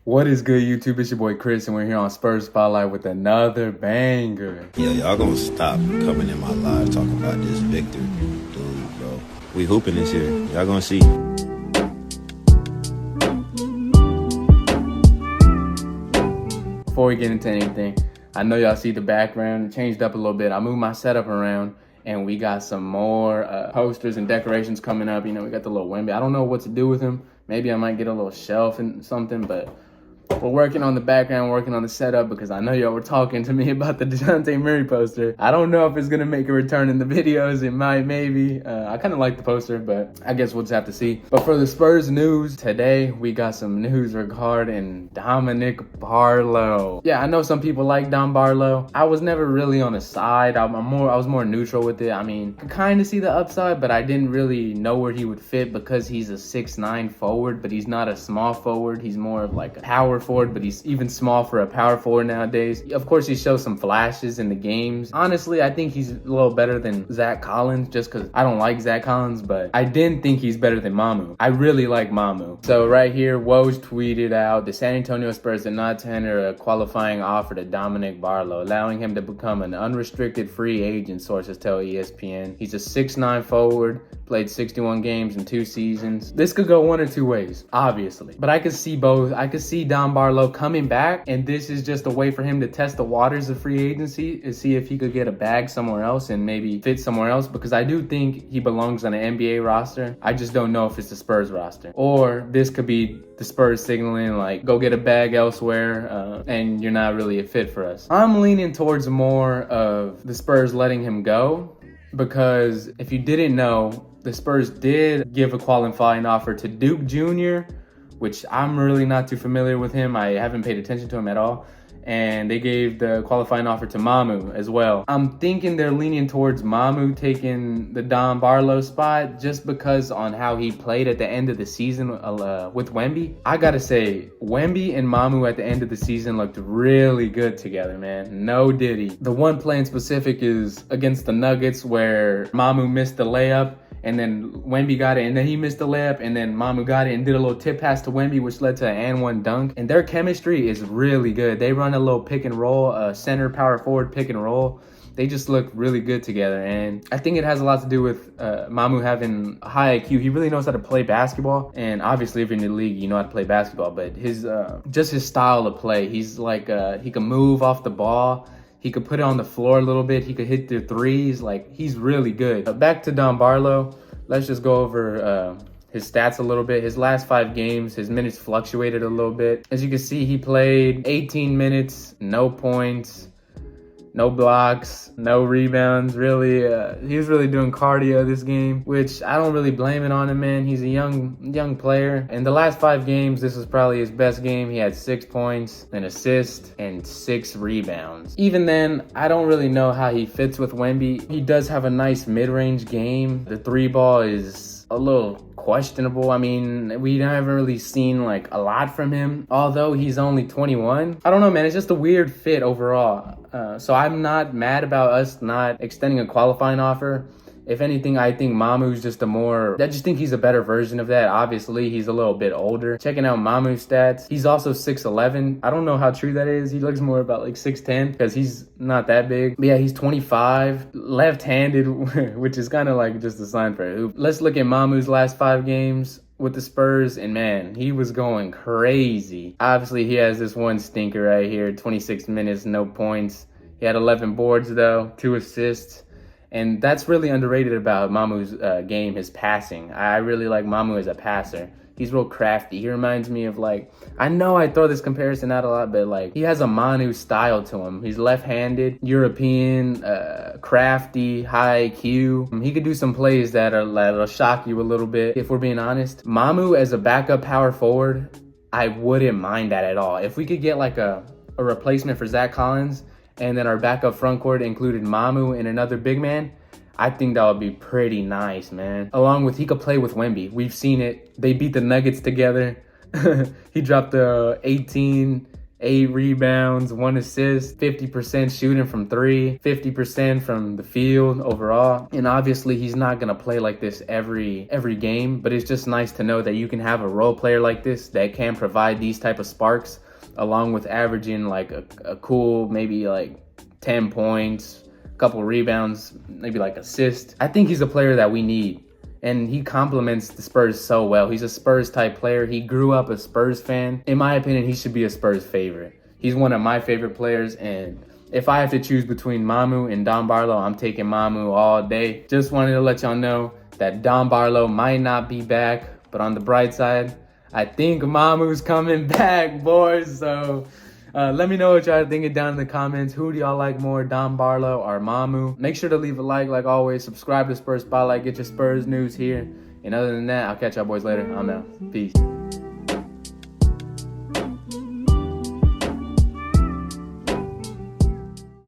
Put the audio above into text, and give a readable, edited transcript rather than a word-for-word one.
What is good, YouTube? It's your boy Chris, and we're here on Spurs Spotlight with another banger. Yeah, y'all gonna stop coming in my live talking about this Victor dude, bro. We hooping this year. Y'all gonna see. Before we get into anything, I know y'all see the background. It changed up a little bit. I moved my setup around, and we got some more posters and decorations coming up. You know, we got the little Wemby. I don't know what to do with him. Maybe I might get a little shelf and something, but we're working on the background, working on the setup, because I know y'all were talking to me about the DeJounte Murray poster. I don't know if it's going to make a return in the videos. It might, maybe. I kind of like the poster, but I guess we'll just have to see. But for the Spurs news, today we got some news regarding Dominic Barlow. Yeah, I know some people like Dom Barlow. I was never really on his side. I was more neutral with it. I mean, I kind of see the upside, but I didn't really know where he would fit because he's a 6'9" forward, but he's not a small forward. He's more of like a power forward, but he's even small for a power forward nowadays. Of course, he shows some flashes in the games. Honestly, I think he's a little better than Zach Collins, just because I don't like Zach Collins, but I didn't think he's better than Mamu. I really like Mamu. So right here, Woj tweeted out, the San Antonio Spurs did not tender a qualifying offer to Dominic Barlow, allowing him to become an unrestricted free agent, sources tell ESPN. He's a 6'9" forward, played 61 games in 2 seasons. This could go one or two ways, obviously. But I could see both. I could see Dom Barlow coming back, and this is just a way for him to test the waters of free agency and see if he could get a bag somewhere else and maybe fit somewhere else, because I do think he belongs on an NBA roster. I just don't know if it's the Spurs roster. Or this could be the Spurs signaling like, go get a bag elsewhere, and you're not really a fit for us. I'm leaning towards more of the Spurs letting him go, because if you didn't know, the Spurs did give a qualifying offer to Duke Jr., which I'm really not too familiar with him. I haven't paid attention to him at all. And they gave the qualifying offer to Mamu as well. I'm thinking they're leaning towards Mamu taking the Dom Barlow spot just because on how he played at the end of the season with Wemby. I gotta say, Wemby and Mamu at the end of the season looked really good together, man. No diddy. The one play in specific is against the Nuggets where Mamu missed the layup, and then Wemby got it, and then he missed the layup, and then Mamu got it and did a little tip pass to Wemby, which led to an and-one dunk. And their chemistry is really good. They run a little pick and roll, center power forward pick and roll. They just look really good together, and I think it has a lot to do with Mamu having high IQ. He really knows how to play basketball, and obviously if you're in the league, you know how to play basketball, but his just his style of play, he's like, he can move off the ball. He could put it on the floor a little bit. He could hit the threes. Like, he's really good. Back to Dom Barlow. Let's just go over his stats a little bit. His last 5 games, his minutes fluctuated a little bit. As you can see, he played 18 minutes, no points, no blocks, no rebounds. Really, he was really doing cardio this game, which I don't really blame it on him, man. He's a young player. In the last 5 games, this was probably his best game. He had 6 points, an assist, and 6 rebounds. Even then, I don't really know how he fits with Wemby. He does have a nice mid-range game. The 3 ball is a little questionable. I mean, we haven't really seen like a lot from him, although he's only 21. I don't know, man. It's just a weird fit overall. So I'm not mad about us not extending a qualifying offer. If anything, I think Mamu's just I just think he's a better version of that. Obviously, he's a little bit older. Checking out Mamu's stats, he's also 6'11". I don't know how true that is. He looks more about like 6'10", because he's not that big. But yeah, he's 25, left-handed, which is kind of like just a sign for a hoop. Let's look at Mamu's last 5 games with the Spurs, and man, he was going crazy. Obviously, he has this one stinker right here, 26 minutes, no points. He had 11 boards though, 2 assists. And that's really underrated about Mamu's game, his passing. I really like Mamu as a passer. He's real crafty. He reminds me of, like, I know I throw this comparison out a lot, but like, he has a Manu style to him. He's left-handed, European, crafty, high IQ. He could do some plays that'll shock you a little bit, if we're being honest. Mamu as a backup power forward, I wouldn't mind that at all. If we could get like a replacement for Zach Collins, and then our backup front court included Mamu and another big man, I think that would be pretty nice, man. Along with, he could play with Wemby. We've seen it. They beat the Nuggets together. He dropped 18 8 rebounds, 1 assist, 50% shooting from 3, 50% from the field overall. And obviously he's not going to play like this every game, but it's just nice to know that you can have a role player like this that can provide these type of sparks, along with averaging like a cool maybe like 10 points, a couple rebounds, maybe like assist. I think he's a player that we need. And he complements the Spurs so well. He's a Spurs type player. He grew up a Spurs fan. In my opinion, he should be a Spurs favorite. He's one of my favorite players. And if I have to choose between Mamu and Don Barlow, I'm taking Mamu all day. Just wanted to let y'all know that Don Barlow might not be back. But on the bright side, I think Mamu's coming back, boys. So let me know what y'all are thinking down in the comments. Who do y'all like more, Don Barlow or Mamu? Make sure to leave a like always. Subscribe to Spurs Spotlight. Get your Spurs news here. And other than that, I'll catch y'all boys later. I'm out. Peace.